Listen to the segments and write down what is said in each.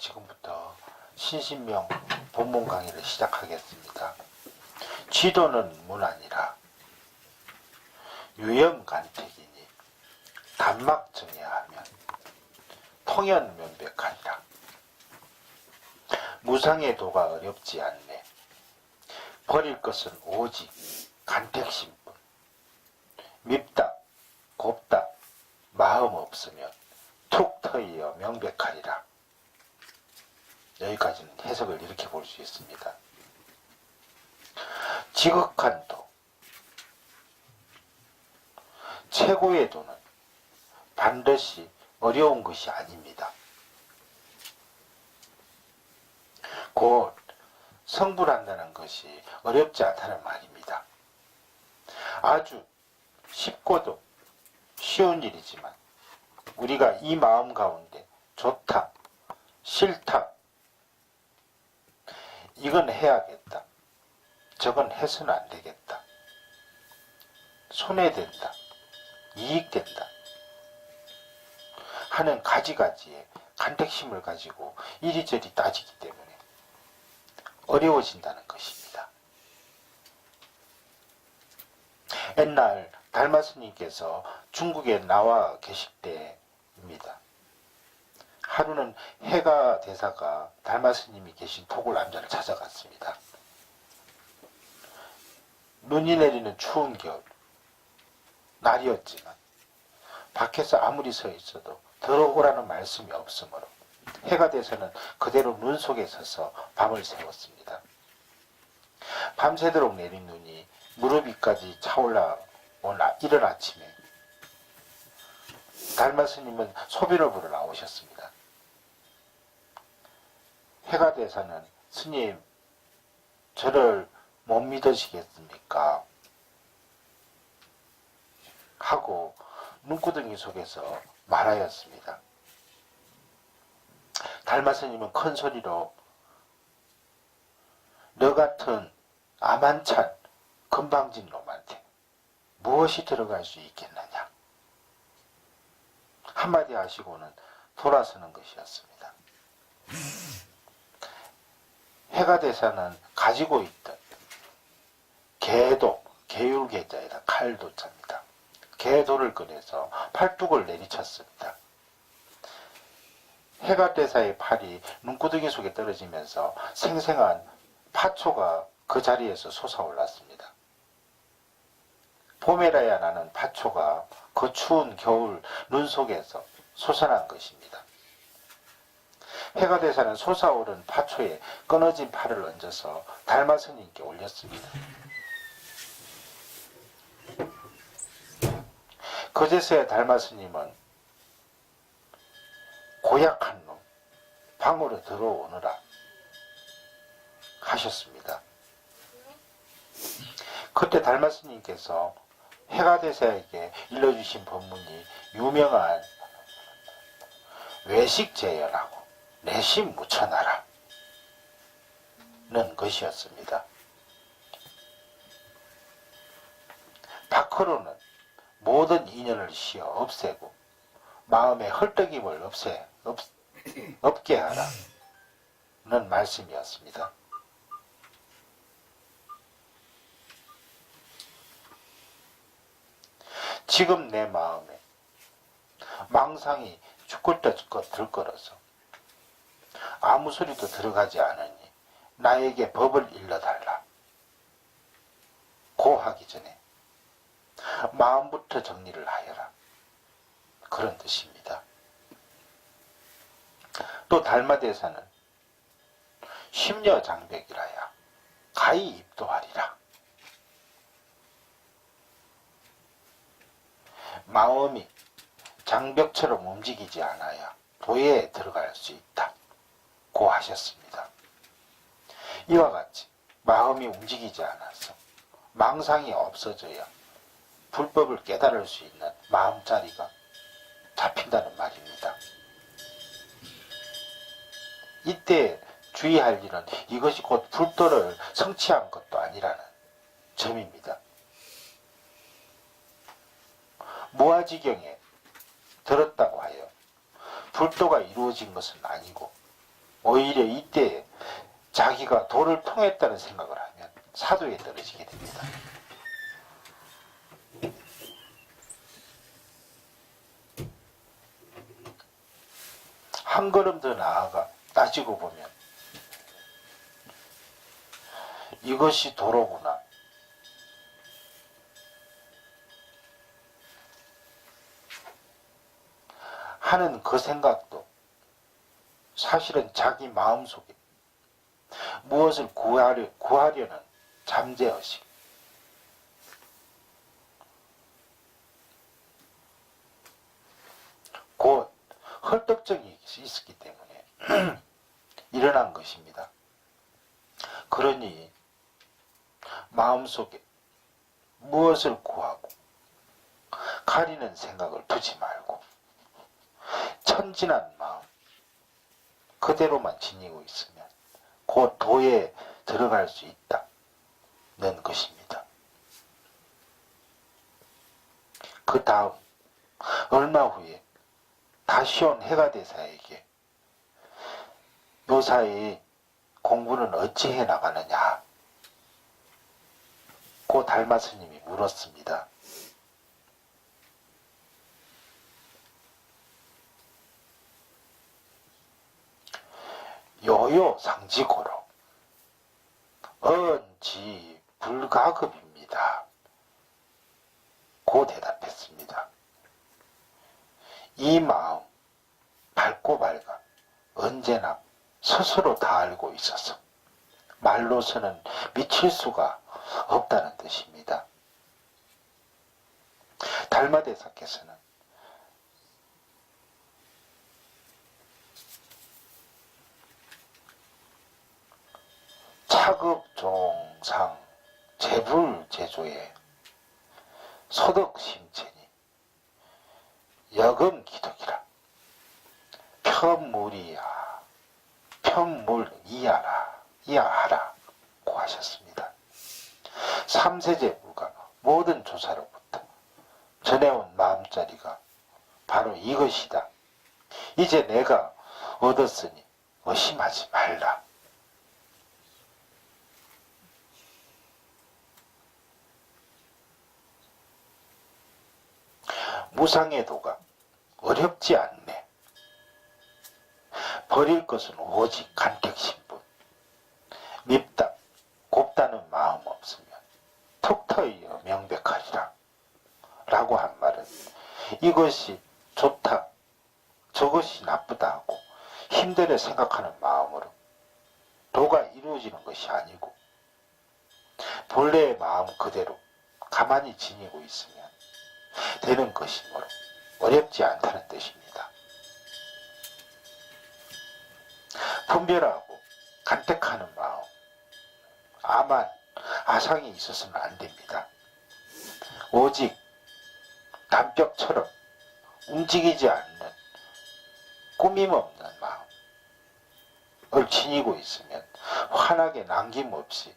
지금부터 신신명 본문 강의를 시작하겠습니다. 지도는 문아니라 유염간택이니 단막 정해하면 통연면백하리라. 무상의 도가 어렵지 않네. 버릴 것은 오직 간택심뿐. 밉다 곱다 마음 없으면 툭 터이어 명백하리라. 여기까지는 해석을 이렇게 볼 수 있습니다. 지극한 도, 최고의 도는 반드시 어려운 것이 아닙니다. 곧 성불한다는 것이 어렵지 않다는 말입니다. 아주 쉽고도 쉬운 일이지만 우리가 이 마음 가운데 좋다, 싫다, 이건 해야겠다, 저건 해서는 안 되겠다, 손해된다, 이익된다 하는 가지가지의 간택심을 가지고 이리저리 따지기 때문에 어려워진다는 것입니다. 옛날 달마 스님께서 중국에 나와 계실 때입니다. 하루는 해가 대사가 달마 스님이 계신 토굴 남자를 찾아갔습니다. 눈이 내리는 추운 겨울 날이었지만 밖에서 아무리 서 있어도 들어오라는 말씀이 없으므로 해가 돼서는 그대로 눈 속에 서서 밤을 새웠습니다. 밤새도록 내린 눈이 무릎 위까지 차올라온 이른 아침에 달마 스님은 소비를 보러 나오셨습니다. 해가 돼서는 스님, 저를 못 믿으시겠습니까? 하고 눈구덩이 속에서 말하였습니다. 달마 스님은 큰 소리로 너 같은 아만찬 건방진 놈한테 무엇이 들어갈 수 있겠느냐 한마디 하시고는 돌아서는 것이었습니다. 해가 돼서는 가지고 있던 개도, 개율개자에다 칼도자입니다. 개도를 꺼내서 팔뚝을 내리쳤습니다. 해가 대사의 팔이 눈구덩이 속에 떨어지면서 생생한 파초가 그 자리에서 솟아올랐습니다. 봄에라야 나는 파초가 그 추운 겨울 눈 속에서 솟아난 것입니다. 해가 대사는 솟아오른 파초에 끊어진 팔을 얹어서 달마 스님께 올렸습니다. 그제서야 달마 스님은 고약한 놈, 방으로 들어오너라 하셨습니다. 그때 달마 스님께서 해가 대사에게 일러주신 법문이 유명한 외식제열하고 내심 묻혀놔라 는 것이었습니다. 밖으로는 모든 인연을 씌어 없애고 마음의 헐떡임을 없게 하라 는 말씀이었습니다. 지금 내 마음에 망상이 죽을 듯 들끓어서 아무 소리도 들어가지 않으니 나에게 법을 일러달라 고 하기 전에 마음부터 정리를 하여라 그런 뜻입니다. 또 달마대사는 심려장벽이라야 가히 입도하리라. 마음이 장벽처럼 움직이지 않아야 도에 들어갈 수 있다 고 하셨습니다. 이와 같이 마음이 움직이지 않아서 망상이 없어져야 불법을 깨달을 수 있는 마음자리가 잡힌다는 말입니다. 이때 주의할 일은 이것이 곧 불도를 성취한 것도 아니라는 점입니다. 무아지경에 들었다고 하여 불도가 이루어진 것은 아니고 오히려 이때 자기가 도를 통했다는 생각을 하면 사도에 떨어지게 됩니다. 한 걸음 더 나아가 따지고 보면 이것이 도로구나 하는 그 생각도 사실은 자기 마음속에 무엇을 구하려는 잠재의식, 곧 헐떡증이 있었기 때문에 일어난 것입니다. 그러니 마음속에 무엇을 구하고 가리는 생각을 두지 말고 천진한 마음 그대로만 지니고 있으면 곧 도에 들어갈 수 있다는 것입니다. 그 다음 얼마 후에 다시 온 해가대사에게 요사이 공부는 어찌 해나가느냐 고 달마 스님이 물었습니다. 요요 상지고로 언지 불가급입니다. 고 대답했습니다. 이 마음 밝고 밝아 언제나 스스로 다 알고 있어서 말로서는 미칠 수가 없다는 뜻입니다. 달마대사께서는 차급종상 재불제조에 소득심체니 여금기독이라 편물이하라 고 하셨습니다. 3세제 불가 모든 조사로부터 전해온 마음자리가 바로 이것이다. 이제 내가 얻었으니 의심하지 말라. 무상의 도가 어렵지 않네. 버릴 것은 오직 간택심뿐. 밉다, 곱다는 마음 없으면 툭 터이어 명백하리라. 라고 한 말은 이것이 좋다, 저것이 나쁘다 하고 힘들어 생각하는 마음으로 도가 이루어지는 것이 아니고 본래의 마음 그대로 가만히 지니고 있으면 되는 것이므로 어렵지 않다는 뜻입니다. 분별하고 간택하는 마음, 아만, 아상이 있어서는 안 됩니다. 오직 담벽처럼 움직이지 않는 꾸밈 없는 마음을 지니고 있으면 환하게 남김없이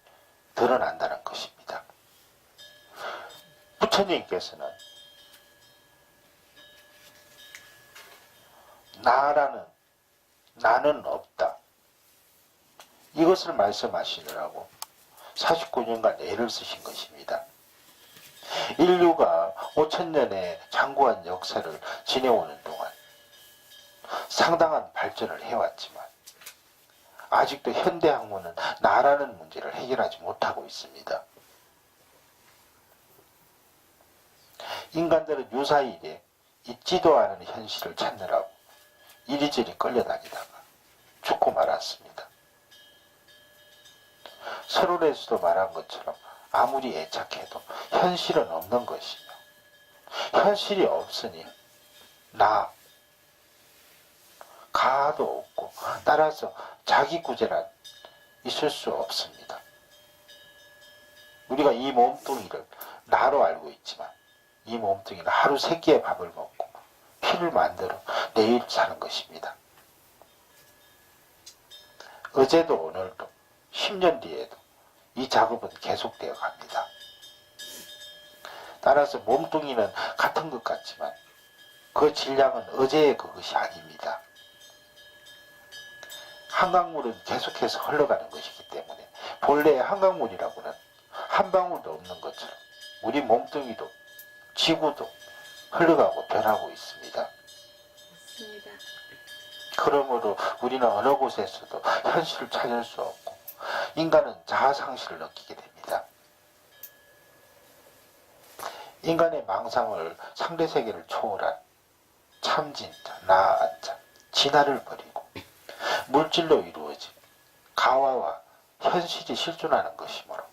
드러난다는 것입니다. 부처님께서는 나는 없다. 이것을 말씀하시느라고 49년간 애를 쓰신 것입니다. 인류가 5000년의 장구한 역사를 지내오는 동안 상당한 발전을 해왔지만 아직도 현대 학문은 나라는 문제를 해결하지 못하고 있습니다. 인간들은 유사일에 있지도 않은 현실을 찾느라고 이리저리 끌려다니다가 죽고 말았습니다. 서론에서도 말한 것처럼 아무리 애착해도 현실은 없는 것이며 현실이 없으니 가도 없고 따라서 자기 구제란 있을 수 없습니다. 우리가 이 몸뚱이를 나로 알고 있지만 이 몸뚱이는 하루 3끼의 밥을 먹고 피를 만들어 내일 사는 것입니다. 어제도 오늘도 10년 뒤에도 이 작업은 계속되어 갑니다. 따라서 몸뚱이는 같은 것 같지만 그 질량은 어제의 그것이 아닙니다. 한강물은 계속해서 흘러가는 것이기 때문에 본래의 한강물이라고는 한 방울도 없는 것처럼 우리 몸뚱이도 지구도 흘러가고 변하고 있습니다. 맞습니다. 그러므로 우리는 어느 곳에서도 현실을 찾을 수 없고 인간은 자아상실을 느끼게 됩니다. 인간의 망상을 상대세계를 초월한 참진자, 나아자, 진화를 버리고 물질로 이루어진 가화와 현실이 실존하는 것이므로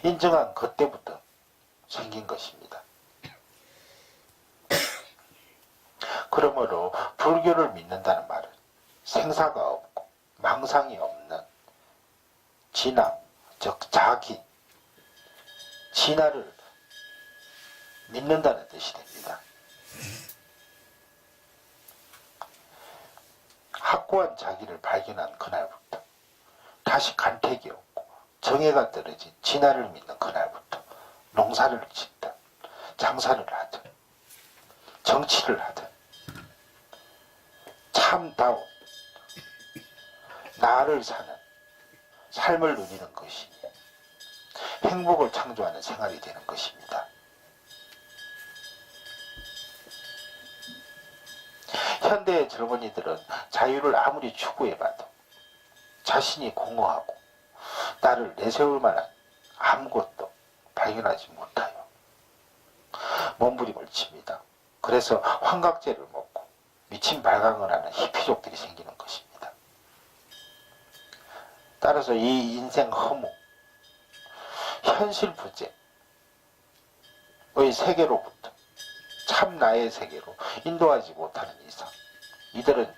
인정한 그때부터 생긴 것입니다. 그러므로 불교를 믿는다는 말은 생사가 없고 망상이 없는 진화, 즉 자기, 진화를 믿는다는 뜻이 됩니다. 확고한 자기를 발견한 그날부터 다시 간택이 없고 정해가 떨어진 진화를 믿는 그날부터 농사를 짓든 장사를 하든 정치를 하든 참다운 나를 사는 삶을 누리는 것이 행복을 창조하는 생활이 되는 것입니다. 현대의 젊은이들은 자유를 아무리 추구해봐도 자신이 공허하고 나를 내세울 만한 아무것도 발견하지 못하여 몸부림을 칩니다. 그래서 환각제를 먹고 미친 발광을 하는 히피족들이 생기는 것입니다. 따라서 이 인생 허무, 현실 부재의 세계로부터 참 나의 세계로 인도하지 못하는 이상 이들은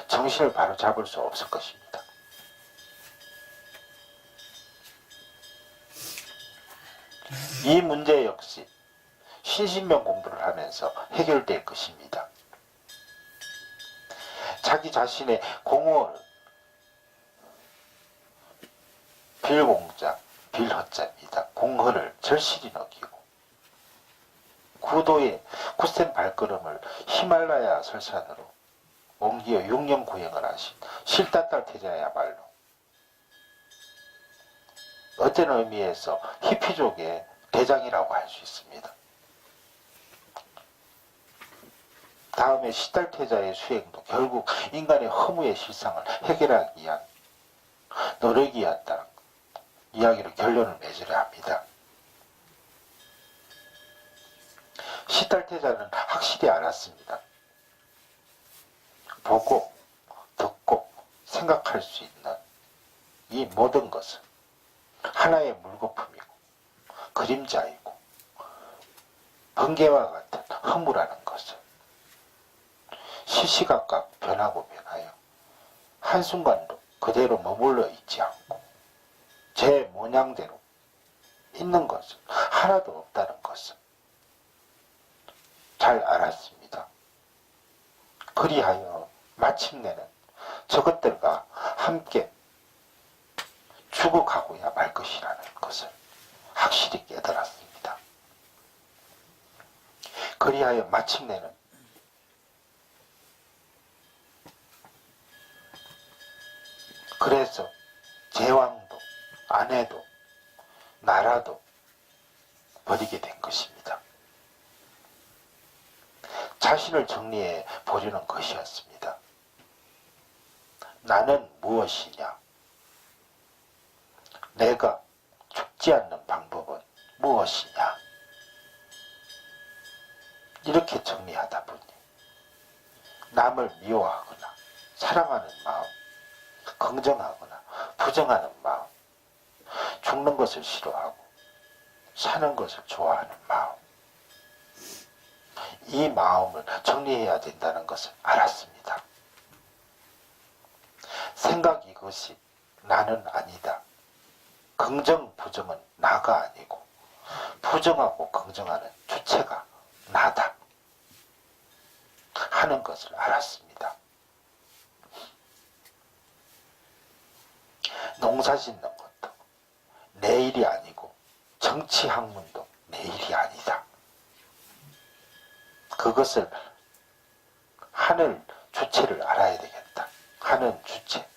정신을 바로 잡을 수 없을 것입니다. 이 문제 역시 신신명 공부를 하면서 해결될 것입니다. 자기 자신의 공허를 빌공자, 빌허자입니다. 공허를 절실히 느끼고 구도의 굳센 발걸음을 히말라야 설산으로 옮기어 6년 구행을 하신 실다딸 태자야말로 어떤 의미에서 히피족의 대장이라고 할 수 있습니다. 다음에 시달태자의 수행도 결국 인간의 허무의 실상을 해결하기 위한 노력이었다는 이야기로 결론을 맺으려 합니다. 시달태자는 확실히 알았습니다. 보고 듣고 생각할 수 있는 이 모든 것은 하나의 물거품이고 그림자이고 번개와 같은 허무라는 것을 시시각각 변하고 변하여 한순간도 그대로 머물러 있지 않고 제 모양대로 있는 것은 하나도 없다는 것을 잘 알았습니다. 그리하여 마침내는 저것들과 함께 죽어가고야 말 것이라는 것을 확실히 깨달았습니다. 그리하여 마침내는 그래서 제왕도 아내도 나라도 버리게 된 것입니다. 자신을 정리해 보려는 것이었습니다. 나는 무엇이냐? 내가 죽지 않는 방법은 무엇이냐? 이렇게 정리하다 보니 남을 미워하거나 사랑하는 마음, 긍정하거나 부정하는 마음, 죽는 것을 싫어하고 사는 것을 좋아하는 마음, 이 마음을 정리해야 된다는 것을 알았습니다. 생각 이것이 나는 아니다. 긍정, 부정은 나가 아니고 부정하고 긍정하는 주체가 나다 하는 것을 알았습니다. 농사 짓는 것도 내 일이 아니고 정치 학문도 내 일이 아니다. 그것을 하늘 주체를 알아야 되겠다. 하는 주체,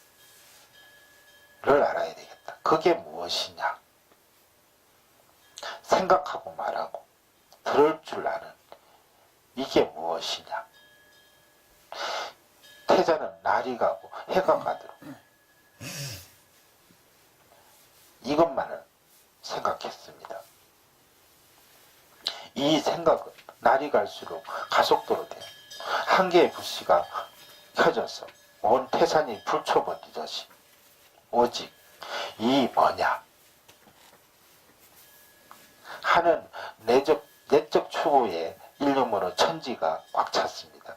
태자는 날이 가고 해가 가도록 이것만을 생각했습니다. 이 생각은 날이 갈수록 가속도로 돼요. 한 개의 불씨가 켜져서 온 태산이 불초버리듯이 오직 이 뭐냐 하는 내적 추구의 일념으로 천지가 꽉 찼습니다.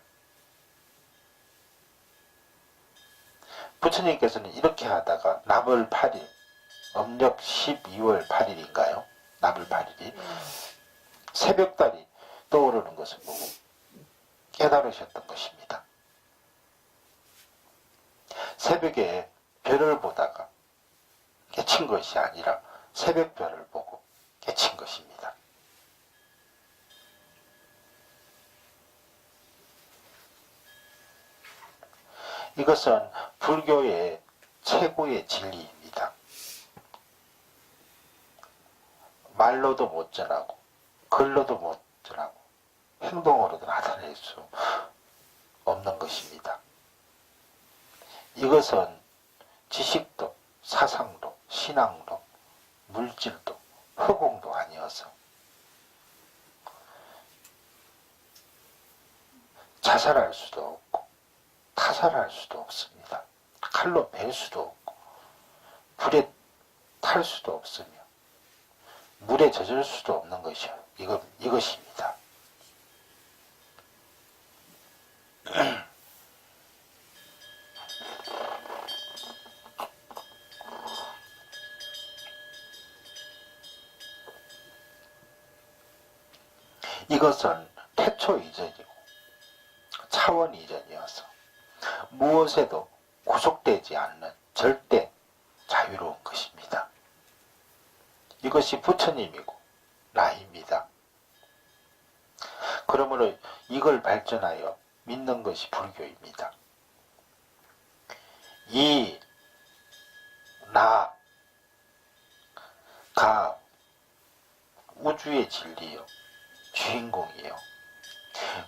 부처님께서는 이렇게 하다가 나벌 8일, 음력 12월 8일인가요? 나벌 8일이 새벽달이 떠오르는 것을 보고 깨달으셨던 것입니다. 새벽에 별을 보다가 깨친 것이 아니라 새벽별을 보고 깨친 것입니다. 이것은 불교의 최고의 진리입니다. 말로도 못 전하고 글로도 못 전하고 행동으로도 나타낼 수 없는 것입니다. 이것은 지식도 사상도 신앙도 물질도 허공도 아니어서 자살할 수도 없고 타살할 수도 없습니다. 칼로 벨 수도 없고 불에 탈 수도 없으며 물에 젖을 수도 없는 것이요. 이것입니다. 이것은 태초 이전이고 차원 이전이어서 무엇에도 구속되지 않는 절대 자유로운 것입니다. 이것이 부처님이고 나입니다. 그러므로 이걸 발전하여 믿는 것이 불교입니다. 이 나가 우주의 진리요 주인공이요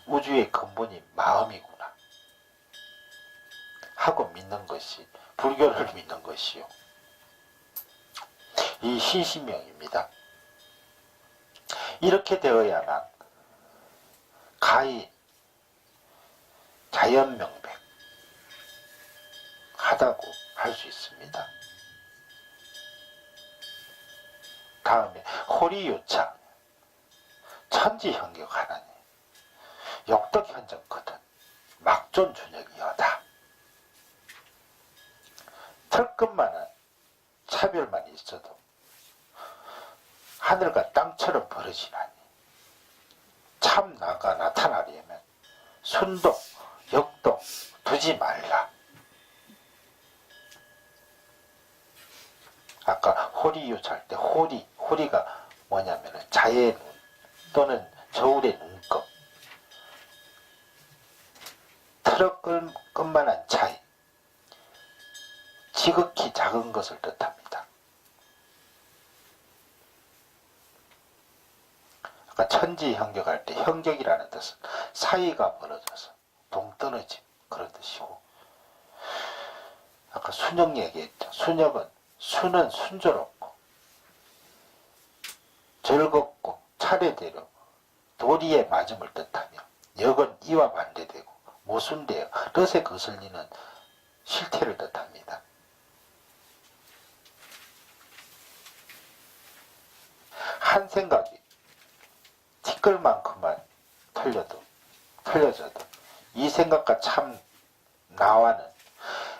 우주의 근본이 마음이구나 하고 믿는 것이 불교를 믿는 것이요 이 신신명입니다. 이렇게 되어야만 가히 자연명백 하다고 할 수 있습니다. 다음에 호리요차 천지형격 하나니 역덕현정거든 막존준역이여다. 털끝만한 차별만 있어도 하늘과 땅처럼 벌어지나니 참 나가 나타나려면 순도 역도 두지 말라. 아까 호리요찰 때 호리가 뭐냐면 자의 눈 또는 저울의 눈꺼 트럭 끝만한 차이 지극히 작은 것을 뜻합니다. 아까 천지형격할 때 형격이라는 뜻은 사이가 벌어져서 동떨어짐 그런 뜻이고 아까 순역 얘기했죠. 수는 순조롭고 즐겁고 차례대로 도리에 맞음을 뜻하며 역은 이와 반대되고 모순되어 릇에 거슬리는 실태를 뜻합니다. 한 생각이 티끌만큼만 틀려져도 이 생각과 참 나와는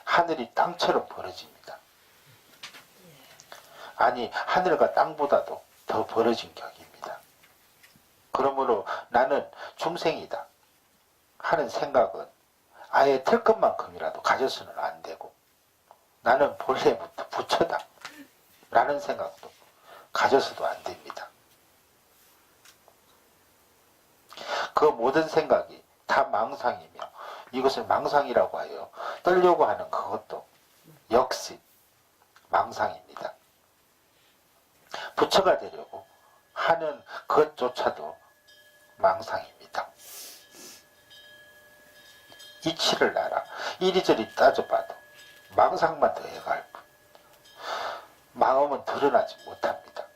하늘이 땅처럼 벌어집니다. 아니 하늘과 땅보다도 더 벌어진 격입니다. 그러므로 나는 중생이다 하는 생각은 아예 털끝만큼이라도 가져서는 안 되고 나는 본래부터 부처다 라는 생각도 가져서도 안 됩니다. 그 모든 생각이 다 망상이며 이것을 망상이라고 하여 떨려고 하는 그것도 역시 망상입니다. 부처가 되려고 하는 것조차도 망상입니다. 이치를 알아 이리저리 따져봐도 망상만 더해갈 뿐 마음은 드러나지 못합니다.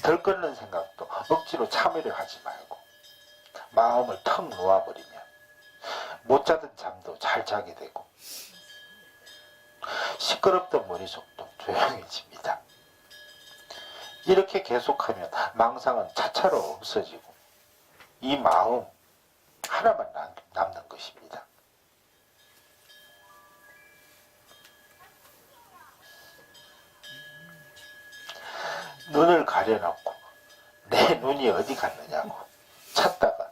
덜 끊는 생각도 억지로 참으려 하지 말고 마음을 턱 놓아버리면 못 자던 잠도 잘 자게 되고 시끄럽던 머릿속도 조용해집니다. 이렇게 계속하면 망상은 차차로 없어지고 이 마음 하나만 남는 것입니다. 눈을 가려놓고 내 눈이 어디 갔느냐고 찾다가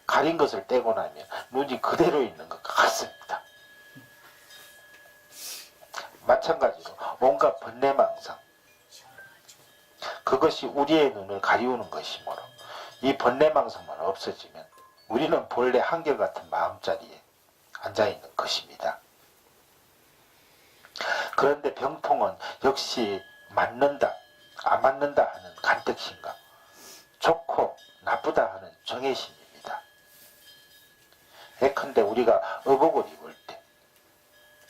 가린 것을 떼고 나면 눈이 그대로 있는 것 같습니다. 마찬가지로 온갖 번뇌망상 그것이 우리의 눈을 가리우는 것이므로 이 번뇌망상만 없어지면 우리는 본래 한결같은 마음자리에 앉아있는 것입니다. 그런데 병통은 역시 맞는다 안 맞는다 하는 간택심과 좋고 나쁘다 하는 정해심입니다. 예컨대 우리가 의복을 입을 때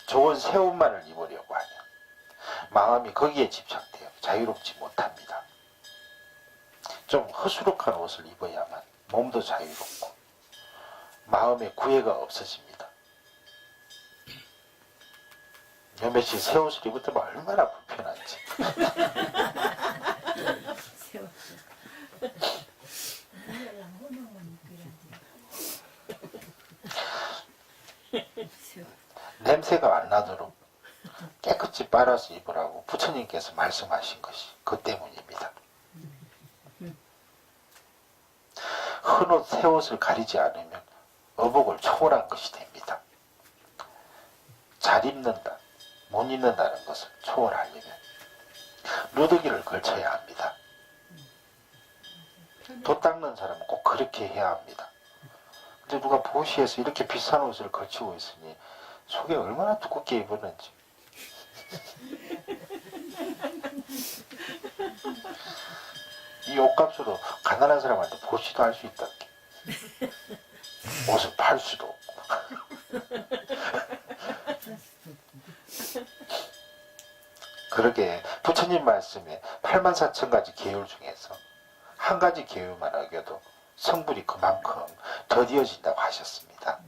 좋은 새 옷만을 입으려고 하면 마음이 거기에 집착되어 자유롭지 못합니다. 좀 허수룩한 옷을 입어야만 몸도 자유롭고 마음의 구애가 없어집니다. 요 며칠 새 옷을 입었더니 얼마나 불편한지. 냄새가 안 나도록 깨끗이 빨아서 입으라고 부처님께서 말씀하신 것이 그 때문입니다. 흔옷 새 옷을 가리지 않으면 의복을 초월한 것이 됩니다. 잘 입는다, 못 입는다는 것을 초월하려면 누더기를 걸쳐야 합니다. 도 닦는 사람은 꼭 그렇게 해야 합니다. 근데 누가 보시에서 이렇게 비싼 옷을 걸치고 있으니 속에 얼마나 두껍게 입었는지. 이 옷값으로 가난한 사람한테 보시도 할 수 있다. 옷을 팔 수도 없고. 그러게 부처님 말씀에 84,000가지 계율 중에서 한 가지 계율만 어겨도 성불이 그만큼 더디어진다고 하셨습니다.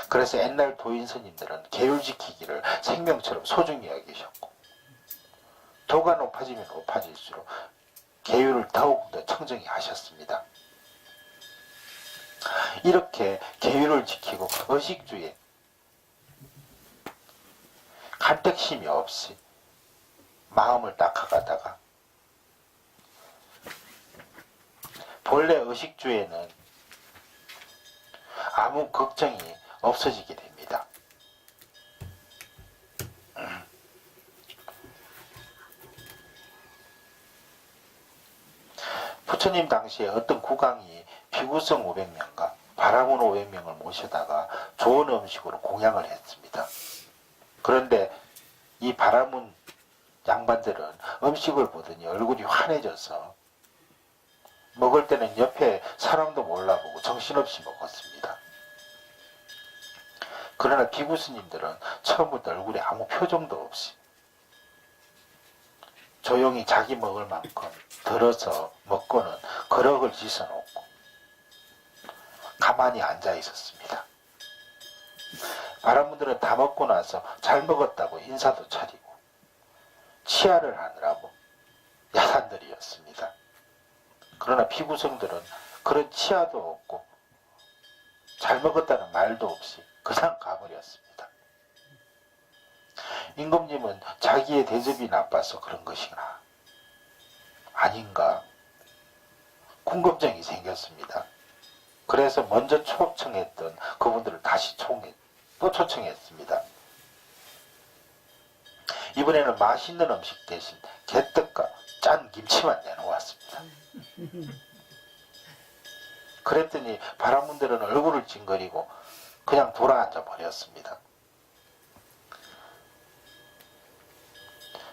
그래서 옛날 도인 스님들은 계율 지키기를 생명처럼 소중히 여기셨고 도가 높아지면 높아질수록 계율을 더욱더 청정히 하셨습니다. 이렇게 계율을 지키고 의식주에 간택심이 없이 마음을 닦아가다가 본래 의식주에는 아무 걱정이 없어지게 됩니다. 부처님 당시에 어떤 국왕이 비구성 500명과 바라문 500명을 모셔다가 좋은 음식으로 공양을 했습니다. 그런데 이 바라문 양반들은 음식을 보더니 얼굴이 환해져서 먹을 때는 옆에 사람도 몰라보고 정신없이 먹었습니다. 그러나 비구 스님들은 처음부터 얼굴에 아무 표정도 없이 조용히 자기 먹을 만큼 덜어서 먹고는 거럭을 짖어놓고 가만히 앉아 있었습니다. 바라문들은 다 먹고 나서 잘 먹었다고 인사도 차리고 치아를 하느라고 야단들이었습니다. 그러나 비구성들은 그런 치아도 없고 잘 먹었다는 말도 없이 그냥 가버렸습니다. 임금님은 자기의 대접이 나빠서 그런 것이나 아닌가 궁금증이 생겼습니다. 그래서 먼저 초청했던 그분들을 다시 또 초청했습니다. 이번에는 맛있는 음식 대신 개떡과 짠 김치만 내놓았습니다. 그랬더니 바라문들은 얼굴을 찡그리고 그냥 돌아앉아 버렸습니다.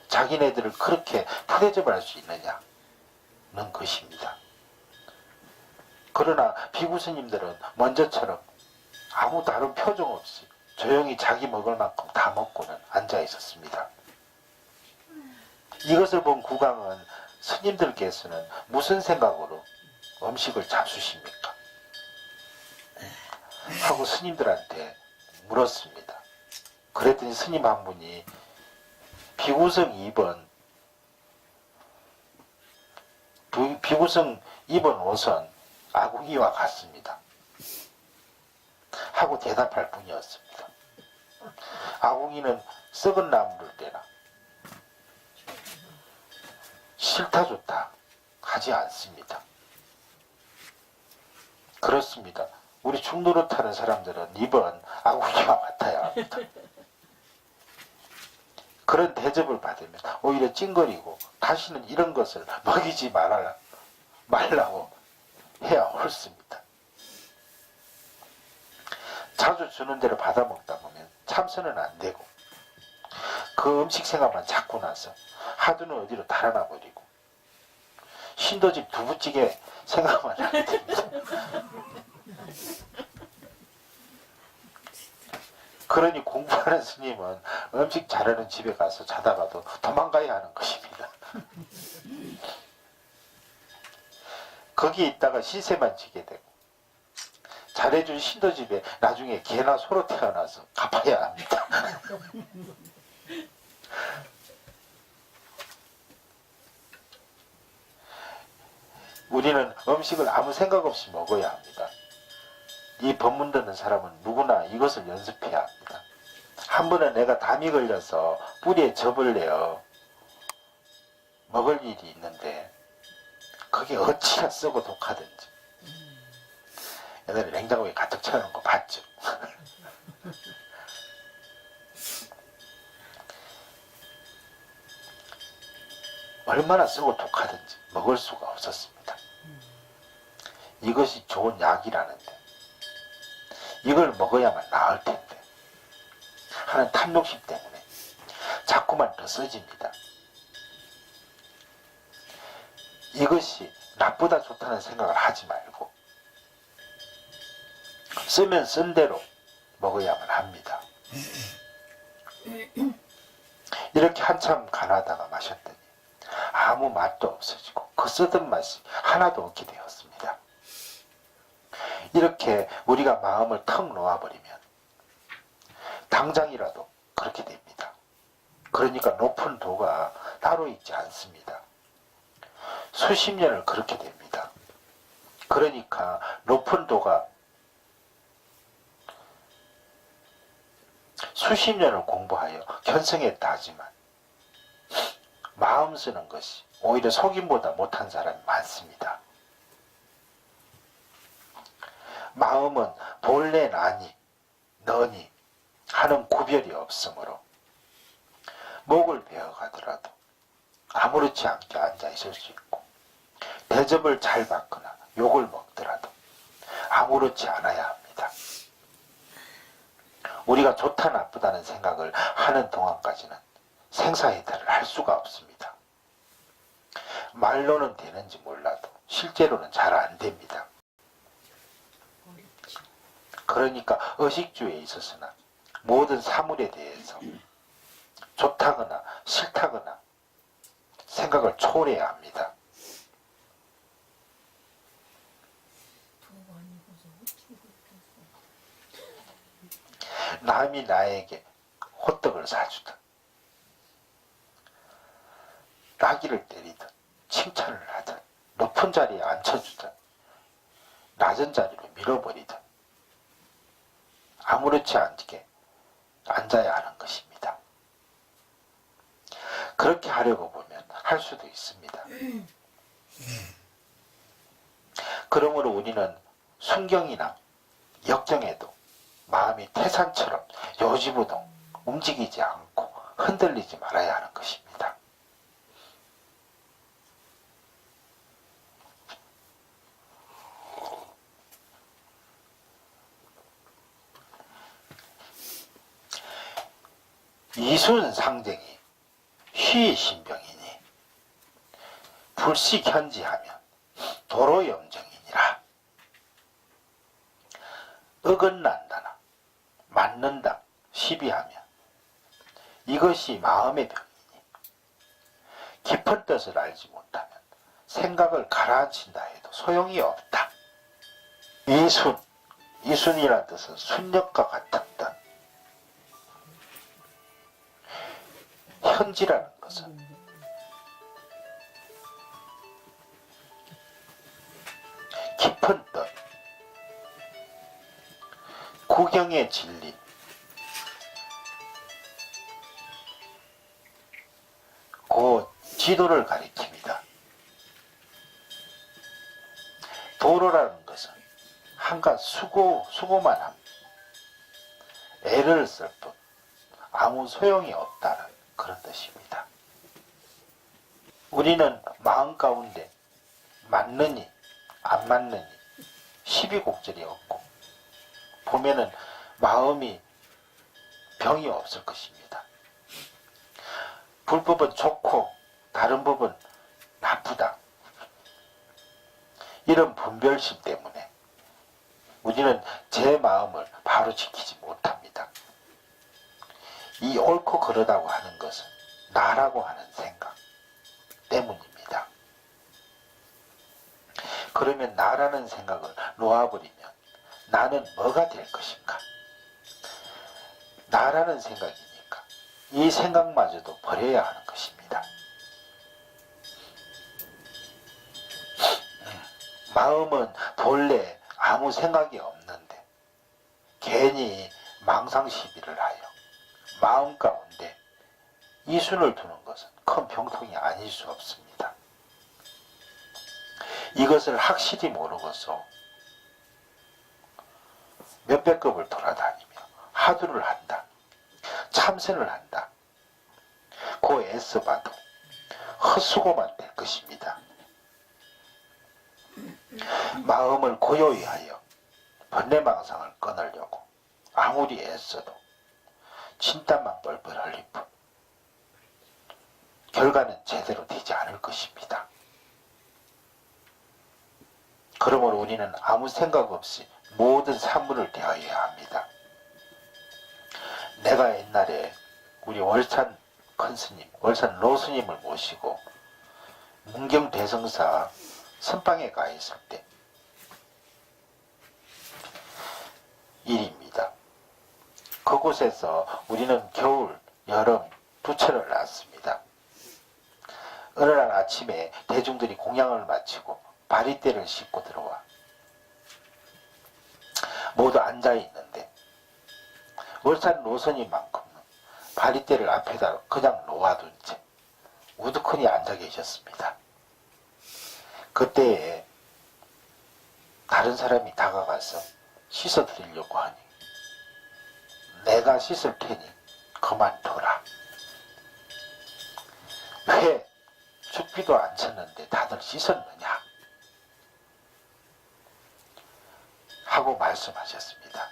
자기네들을 그렇게 푸대접할 수 있느냐는 것입니다. 그러나 비구 스님들은 먼저처럼 아무 다른 표정 없이 조용히 자기 먹을 만큼 다 먹고는 앉아 있었습니다. 이것을 본 국왕은 스님들께서는 무슨 생각으로 음식을 잡수십니까? 하고 스님들한테 물었습니다. 그랬더니 스님 한 분이 비구성 2번 비구성 2번 옷은 아궁이와 같습니다. 하고 대답할 뿐이었습니다. 아궁이는 썩은 나무를 떼라 싫다 좋다 하지 않습니다. 그렇습니다. 우리 충노릇하는 사람들은 입은 아궁이와 같아야 합니다. 그런 대접을 받으면 오히려 찡거리고 다시는 이런 것을 먹이지 말라고 해야 옳습니다. 자주 주는 대로 받아 먹다 보면 참선은 안 되고 그 음식 생각만 자꾸 나서 하두는 어디로 달아나 버리고 신도집 두부찌개 생각만 하게 됩니다. 그러니 공부하는 스님은 음식 잘하는 집에 가서 자다가도 도망가야 하는 것입니다. 거기에 있다가 시세만 지게 되고 잘해준 신도집에 나중에 개나 소로 태어나서 갚아야 합니다. 우리는 음식을 아무 생각 없이 먹어야 합니다. 이 법문 듣는 사람은 누구나 이것을 연습해야 합니다. 한 번은 내가 담이 걸려서 뿌리에 즙을 내어 먹을 일이 있는데 그게 어찌나 썩고 독하든지 옛날에 냉장고에 가득 채워놓은 거 봤죠? 얼마나 썩고 독하든지 먹을 수가 없었습니다. 이것이 좋은 약이라는데 이걸 먹어야만 나을 텐데 하는 탐욕심 때문에 자꾸만 더 써집니다. 이것이 나쁘다 좋다는 생각을 하지 말고 쓰면 쓴 대로 먹어야만 합니다. 이렇게 한참 간하다가 마셨더니 아무 맛도 없어지고 그 쓰던 맛이 하나도 없게 되었습니다. 이렇게 우리가 마음을 턱 놓아버리면 당장이라도 그렇게 됩니다. 그러니까 높은 도가 따로 있지 않습니다. 수십 년을 그렇게 됩니다. 그러니까 높은 도가 수십 년을 공부하여 견성했다 하지만 마음 쓰는 것이 오히려 속임보다 못한 사람이 많습니다. 마음은 본래 나니 너니 하는 구별이 없으므로 목을 베어가더라도 아무렇지 않게 앉아 있을 수 있고 대접을 잘 받거나 욕을 먹더라도 아무렇지 않아야 합니다. 우리가 좋다 나쁘다는 생각을 하는 동안까지는 생사해탈을 할 수가 없습니다. 말로는 되는지 몰라도 실제로는 잘 안 됩니다. 그러니까 의식주에 있어서나 모든 사물에 대해서 좋다거나 싫다거나 생각을 초월해야 합니다. 남이 나에게 호떡을 사주든 나귀를 때리든 칭찬을 하든 높은 자리에 앉혀주든 낮은 자리로 밀어버리든 아무렇지 않게 앉아야 하는 것입니다. 그렇게 하려고 보면 할 수도 있습니다. 그러므로 우리는 순경이나 역경에도 마음이 태산처럼 요지부동 움직이지 않고 흔들리지 말아야 하는 것입니다. 이순상쟁이 휘신병이니 불식현지하면 도로염정이니라. 어긋난다나 맞는다 시비하면 이것이 마음의 병이니 깊은 뜻을 알지 못하면 생각을 가라앉힌다 해도 소용이 없다. 이순이라는 뜻은 순력과 같은 뜻. 현지라는 것은 깊은 뜻, 구경의 진리, 그 지도를 가리킵니다. 도로라는 것은 한가 수고만 함, 애를 쓸 뿐 아무 소용이 없다는 그런 뜻입니다. 우리는 마음 가운데 맞느니 안 맞느니 시비곡절이 없고 보면은 마음이 병이 없을 것입니다. 불법은 좋고 다른 법은 나쁘다. 이런 분별심 때문에 우리는 제 마음을 바로 지키지 못합니다. 이 옳고 그르다고 하는 것은 나라고 하는 생각 때문입니다. 그러면 나라는 생각을 놓아버리면 나는 뭐가 될 것인가? 나라는 생각이니까 이 생각마저도 버려야 하는 것입니다. 마음은 본래 아무 생각이 없는데 괜히 망상시비를 하여 마음 가운데 이순을 두는 것은 큰 병통이 아닐 수 없습니다. 이것을 확실히 모르고서 몇백 급을 돌아다니며 하두를 한다. 참선을 한다. 고 애써봐도 헛수고만 될 것입니다. 마음을 고요히 하여 번뇌망상을 끊으려고 아무리 애써도 진땀만 뻘뻘 흘릴 뿐 결과는 제대로 되지 않을 것입니다. 그러므로 우리는 아무 생각 없이 모든 사물을 대하여야 합니다. 내가 옛날에 우리 월산 큰스님, 월산 노스님을 모시고 문경대성사 선방에 가 있을 때 일입니다. 그곳에서 우리는 겨울, 여름 두 차를 놨습니다. 어느 날 아침에 대중들이 공양을 마치고 바리떼를 싣고 들어와 모두 앉아있는데 월산 노선인만큼은 바리떼를 앞에다 그냥 놓아둔 채 우두커니 앉아 계셨습니다. 그때에 다른 사람이 다가가서 씻어드리려고 하니 내가 씻을 테니 그만둬라. 왜 죽비도 안 쳤는데 다들 씻었느냐 하고 말씀하셨습니다.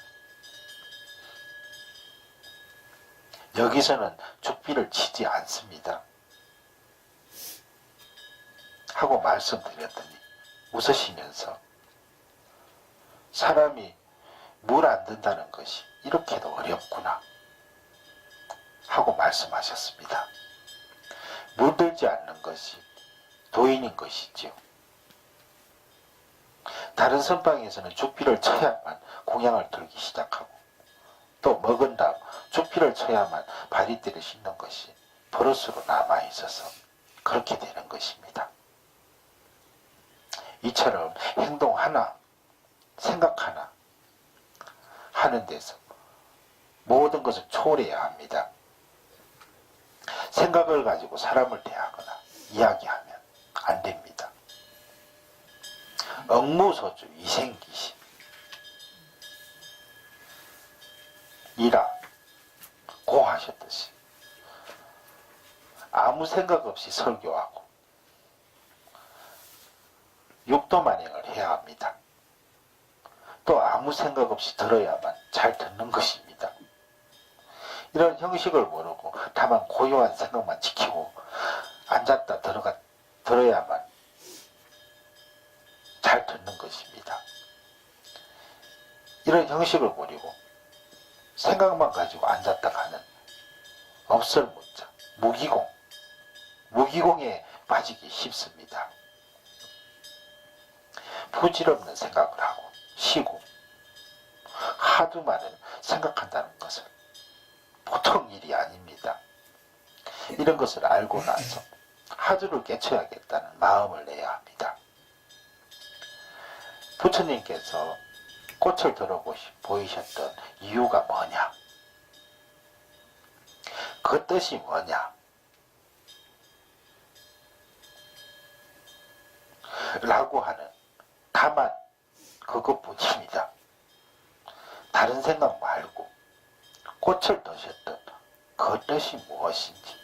여기서는 죽비를 치지 않습니다 하고 말씀드렸더니 웃으시면서 사람이 물 안 든다는 것이 이렇게도 어렵구나 하고 말씀하셨습니다. 물들지 않는 것이 도인인 것이지요. 다른 선방에서는 죽비를 쳐야만 공양을 들기 시작하고 또 먹은 다음 죽비를 쳐야만 바리떼를 씻는 것이 버릇으로 남아있어서 그렇게 되는 것입니다. 이처럼 행동 하나, 생각 하나 하는 데서 모든 것을 초월해야 합니다. 생각을 가지고 사람을 대하거나 이야기하면 안 됩니다. 억무소주 이생기심 이라 고 하셨듯이 아무 생각 없이 설교하고 육도만행을 해야 합니다. 또 아무 생각 없이 들어야만 잘 듣는 것입니다. 이런 형식을 모르고 다만 고요한 생각만 지키고 앉았다 들어야만 잘 듣는 것입니다. 이런 형식을 버리고 생각만 가지고 앉았다 가는 없설문자, 무기공에 빠지기 쉽습니다. 부질없는 생각을 하고 쉬고 하도 많은 생각한다는 것은 보통 일이 아닙니다. 이런 것을 알고 나서 하두를 깨쳐야겠다는 마음을 내야 합니다. 부처님께서 꽃을 들어보이셨던 이유가 뭐냐? 그 뜻이 뭐냐? 라고 하는 다만 그것뿐입니다. 다른 생각 말고 꽃을 드셨던 그 뜻이 무엇인지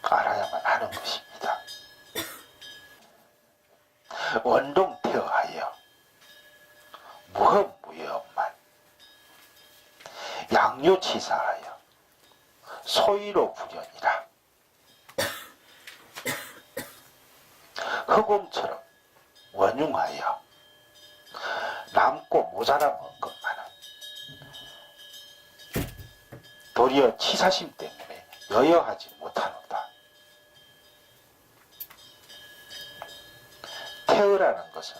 알아야만 하는 것입니다. 원동태어하여 무흠무여만 양요치사하여 소위로 불연이라. 흑공처럼 원융하여 남고 모자람 없건만은 도리어 치사심 때문에 여여하지 못하노다. 태어라는 것은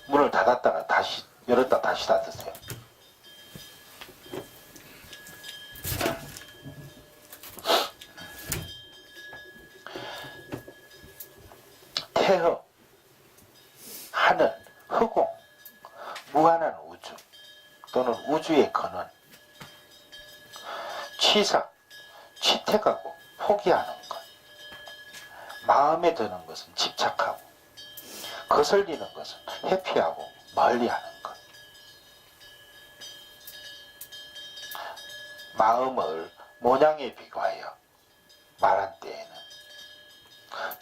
문을 닫았다가 다시 열었다 다시 닫으세요. 태허, 하늘, 흑공, 무한한 우주 또는 우주의 근원, 취사, 취택하고 포기하는 것, 마음에 드는 것은 집착하고 거슬리는 것은 회피하고 멀리하는 것. 마음을 모양에 비교하여 말한 때에는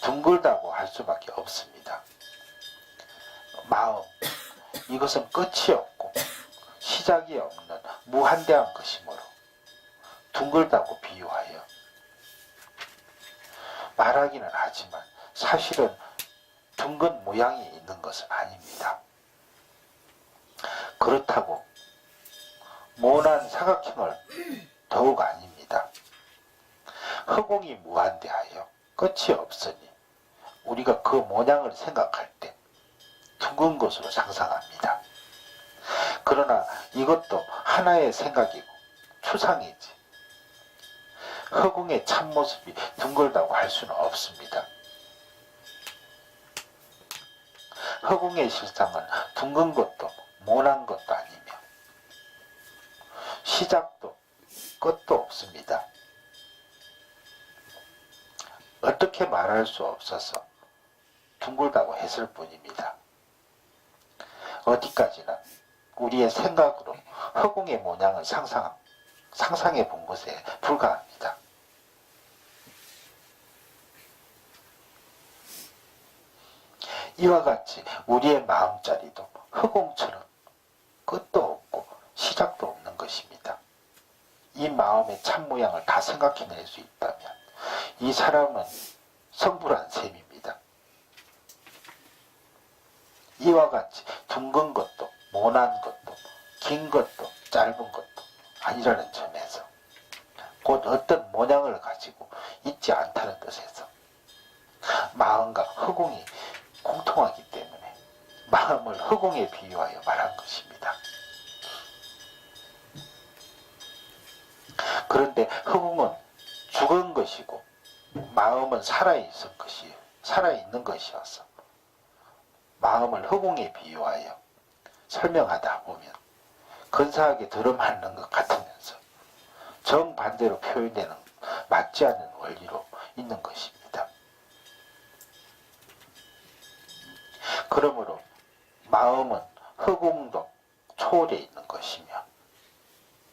둥글다고 할 수밖에 없습니다. 마음, 이것은 끝이 없고 시작이 없는 무한대한 것이므로 둥글다고 비유하여 말하기는 하지만 사실은 둥근 모양이 있는 것은 아닙니다. 그렇다고 모난 사각형을 더욱 아닙니다. 허공이 무한대하여 끝이 없으니 우리가 그 모양을 생각할 때 둥근 것으로 상상합니다. 그러나 이것도 하나의 생각이고 추상이지 허공의 참모습이 둥글다고 할 수는 없습니다. 허공의 실상은 둥근 것도 모난 것도 아니며 시작도 끝도 없습니다. 어떻게 말할 수 없어서 둥글다고 했을 뿐입니다. 어디까지나 우리의 생각으로 허공의 모양을 상상해 본 것에 불과합니다. 이와 같이 우리의 마음자리도 허공처럼 끝도 없고 시작도 없는 것입니다. 이 마음의 참모양을 다 생각해낼 수 있다면 이 사람은 성불한 셈입니다. 이와 같이 둥근 것도 모난 것도 긴 것도 짧은 것도 아니라는 점에서 곧 어떤 모양을 가지고 있지 않다는 뜻에서 마음과 허공이 공통하기 때문에 마음을 허공에 비유하여 말한 것입니다. 그런데 허공은 죽은 것이고 마음은 살아있는 것이어서 마음을 허공에 비유하여 설명하다 보면 근사하게 들어맞는 것 같으면서 정반대로 표현되는 맞지 않는 원리로 있는 것입니다. 그러므로 마음은 허공도 초월해 있는 것이며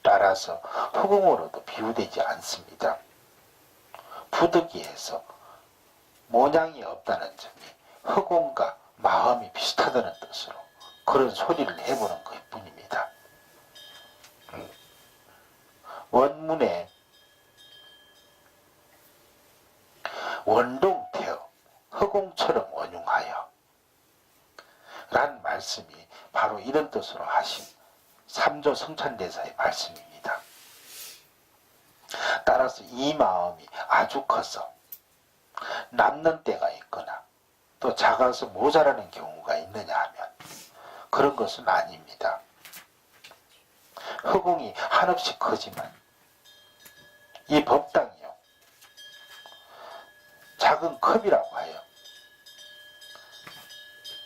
따라서 허공으로도 비유되지 않습니다. 부득이해서 모양이 없다는 점이 허공과 마음이 비슷하다는 뜻으로 그런 소리를 해보는 것 뿐입니다. 원문에 원동태어 허공처럼 원융하여 란 이런 뜻으로 하신 삼조 성찬대사의 말씀입니다. 따라서 이 마음이 아주 커서 남는 때가 있거나 또 작아서 모자라는 경우가 있느냐 하면 그런 것은 아닙니다. 허공이 한없이 크지만 이 법당이요, 작은 컵이라고 하여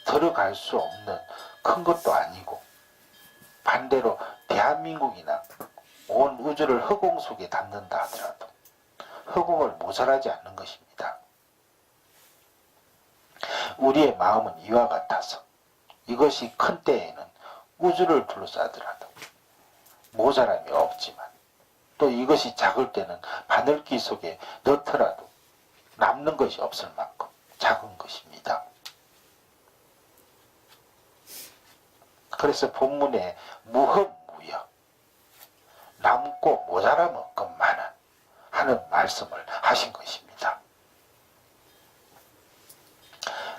들어갈 수 없는 큰 것도 아니고, 반대로 대한민국이나 온 우주를 허공 속에 담는다 하더라도 허공을 모자라지 않는 것입니다. 우리의 마음은 이와 같아서 이것이 큰 때에는 우주를 둘러싸더라도 모자람이 없지만, 또 이것이 작을 때는 바늘귀 속에 넣더라도 남는 것이 없을 만큼 작은 것입니다. 그래서 본문에 무흠무여, 남고 모자람 없건만은 하는 말씀을 하신 것입니다.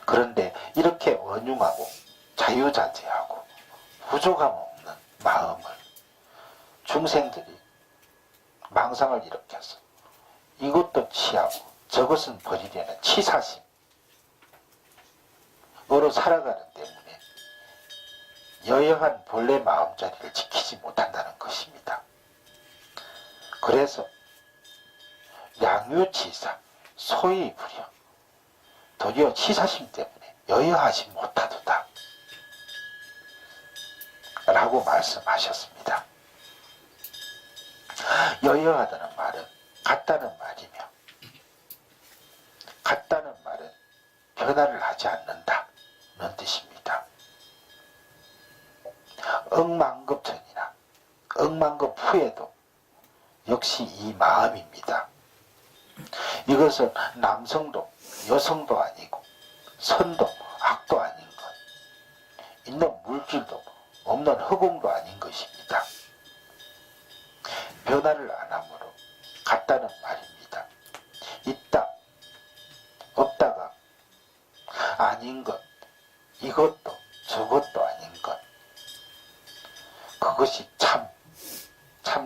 그런데 이렇게 원흉하고 자유자재하고 부족함 없는 마음을 중생들이 망상을 일으켜서 이것도 취하고 저것은 버리려는 치사심, 으로 살아가는 때문에 여여한 본래 마음자리를 지키지 못한다는 것입니다. 그래서 양유치사, 소위 부려, 도리어 치사심 때문에 여여하지 못하도다 라고 말씀하셨습니다. 여여하다는 말은 같다는 말이며, 같다는 말은 변화를 하지 않는다는 뜻입니다. 억만급 전이나 억만급 후에도 역시 이 마음입니다. 이것은 남성도 여성도 아니고 선도 악도 아닌 것, 있는 물질도 없는 허공도 아닌 것입니다. 변화를 안 하므로 같다는 말입니다. 있다, 없다가 아닌 것, 이것도 저것도 아닌 것, 그것이 참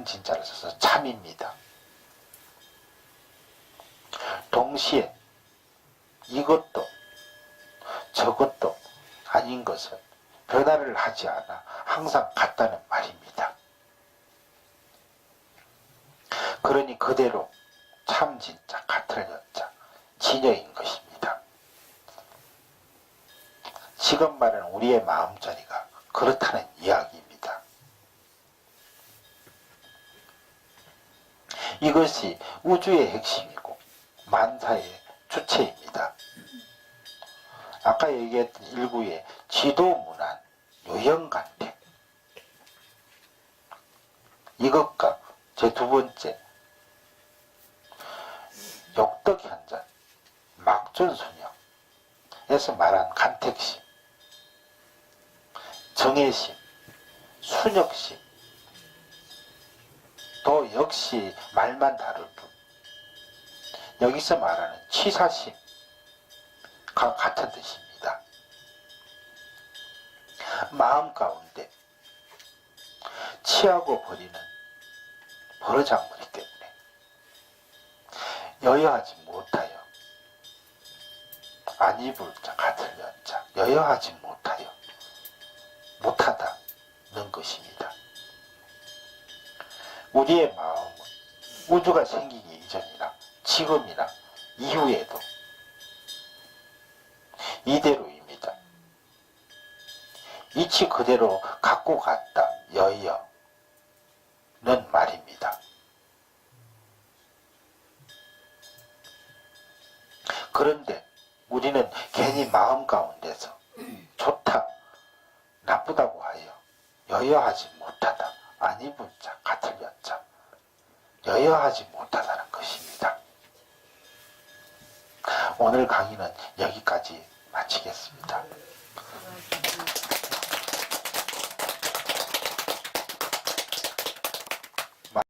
진짜를 써서 참입니다. 동시에 이것도 저것도 아닌 것은 변화를 하지 않아 항상 같다는 말입니다. 그러니 그대로 참 진짜 같을 여자 진여인 것입니다. 지금 말하는 우리의 마음자리가 그렇다는 이야기입니다. 이것이 우주의 핵심이고 만사의 주체입니다. 아까 얘기했던 일구의 지도문안, 요영간택, 이것과 제 두 번째 욕덕현전, 막존순영에서 말한 간택심, 정해심, 순역심, 또 역시 말만 다를 뿐 여기서 말하는 치사심과 같은 뜻입니다. 마음 가운데 취하고 버리는 버르장머리 때문에 여여하지 못하여, 안 입을 자 같을 연자, 여여하지 못하여 못하다는 것입니다. 우리의 마음은 우주가 생기기 이전이나 지금이나 이후에도 이대로입니다. 이치 그대로 갖고 갔다 여여는 말입니다. 그런데 우리는 괜히 마음 가운데서 좋다, 나쁘다고 하여 여여하지 못하다, 안 입은 자 같을 연자, 여여하지 못하다는 것입니다. 오늘 강의는 여기까지 마치겠습니다.